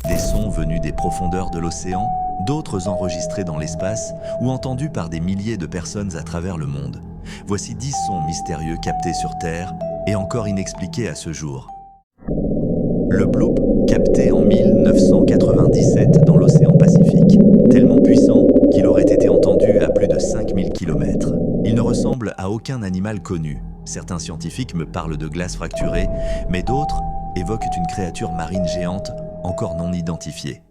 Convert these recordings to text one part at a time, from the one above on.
Des sons venus des profondeurs de l'océan, d'autres enregistrés dans l'espace ou entendus par des milliers de personnes à travers le monde. Voici 10 sons mystérieux captés sur Terre et encore inexpliqués à ce jour. Le bloop, capté en 1997 dans l'océan Pacifique, tellement puissant qu'il aurait été entendu à plus de 5000 km. Il ne ressemble à aucun animal connu. Certains scientifiques me parlent de glace fracturée, mais d'autres évoquent une créature marine géante encore non identifiée.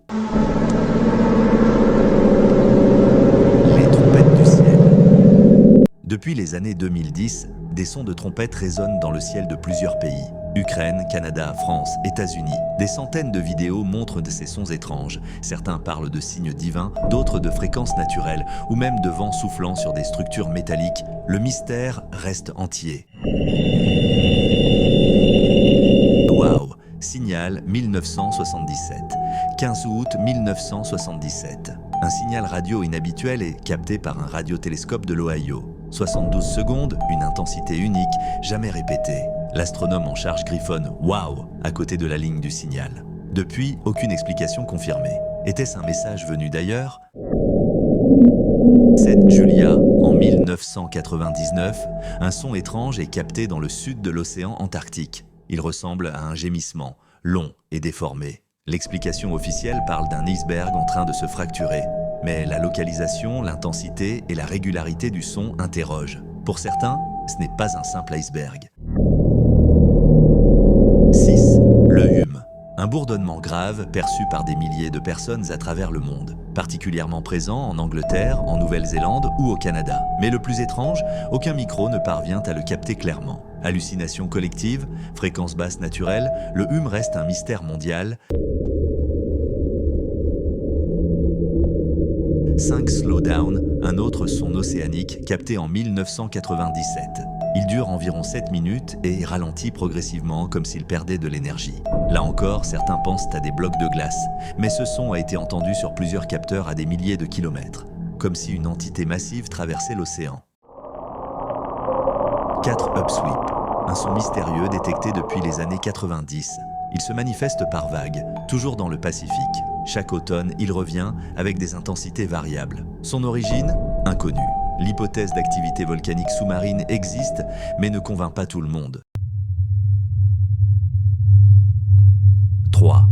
Les trompettes du ciel. Depuis les années 2010, des sons de trompettes résonnent dans le ciel de plusieurs pays. Ukraine, Canada, France, États-Unis. Des centaines de vidéos montrent de ces sons étranges. Certains parlent de signes divins, d'autres de fréquences naturelles, ou même de vents soufflant sur des structures métalliques. Le mystère reste entier. Waouh! Signal 1977. 15 août 1977. Un signal radio inhabituel est capté par un radiotélescope de l'Ohio. 72 secondes, une intensité unique, jamais répétée. L'astronome en charge griffonne « Waouh » à côté de la ligne du signal. Depuis, aucune explication confirmée. Était-ce un message venu d'ailleurs ? 7 Julia, en 1999, un son étrange est capté dans le sud de l'océan Antarctique. Il ressemble à un gémissement, long et déformé. L'explication officielle parle d'un iceberg en train de se fracturer. Mais la localisation, l'intensité et la régularité du son interrogent. Pour certains, ce n'est pas un simple iceberg. 6. Le hum. Un bourdonnement grave perçu par des milliers de personnes à travers le monde, particulièrement présent en Angleterre, en Nouvelle-Zélande ou au Canada. Mais le plus étrange, aucun micro ne parvient à le capter clairement. Hallucination collective, fréquence basse naturelle, le hum reste un mystère mondial. 5 Slowdown, un autre son océanique capté en 1997. Il dure environ 7 minutes et ralentit progressivement comme s'il perdait de l'énergie. Là encore, certains pensent à des blocs de glace, mais ce son a été entendu sur plusieurs capteurs à des milliers de kilomètres, comme si une entité massive traversait l'océan. 4 Upsweep, un son mystérieux détecté depuis les années 90. Il se manifeste par vagues, toujours dans le Pacifique. Chaque automne, il revient avec des intensités variables. Son origine ? Inconnue. L'hypothèse d'activité volcanique sous-marine existe, mais ne convainc pas tout le monde. 3.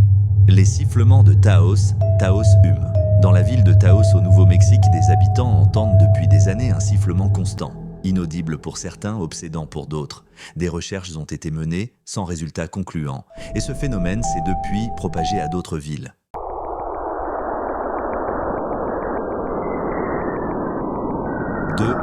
Les sifflements de Taos, Taos Hum. Dans la ville de Taos au Nouveau-Mexique, des habitants entendent depuis des années un sifflement constant. Inaudible pour certains, obsédant pour d'autres. Des recherches ont été menées, sans résultat concluant. Et ce phénomène s'est depuis propagé à d'autres villes. 2.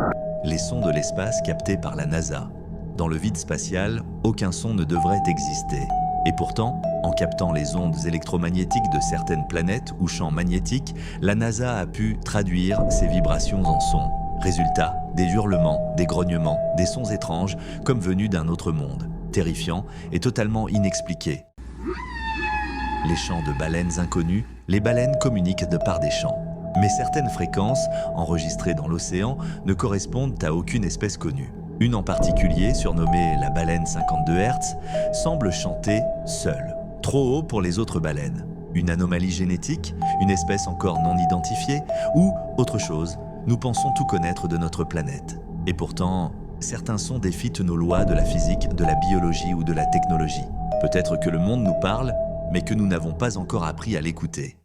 Les sons de l'espace captés par la NASA. Dans le vide spatial, aucun son ne devrait exister. Et pourtant, en captant les ondes électromagnétiques de certaines planètes ou champs magnétiques, la NASA a pu traduire ces vibrations en sons. Résultat, des hurlements, des grognements, des sons étranges comme venus d'un autre monde, terrifiants et totalement inexpliqués. Les chants de baleines inconnues, les baleines communiquent de par des chants. Mais certaines fréquences, enregistrées dans l'océan, ne correspondent à aucune espèce connue. Une en particulier, surnommée la baleine 52 Hz, semble chanter seule, trop haut pour les autres baleines. Une anomalie génétique, une espèce encore non identifiée, ou autre chose, nous pensons tout connaître de notre planète. Et pourtant, certains sons défient nos lois de la physique, de la biologie ou de la technologie. Peut-être que le monde nous parle, mais que nous n'avons pas encore appris à l'écouter.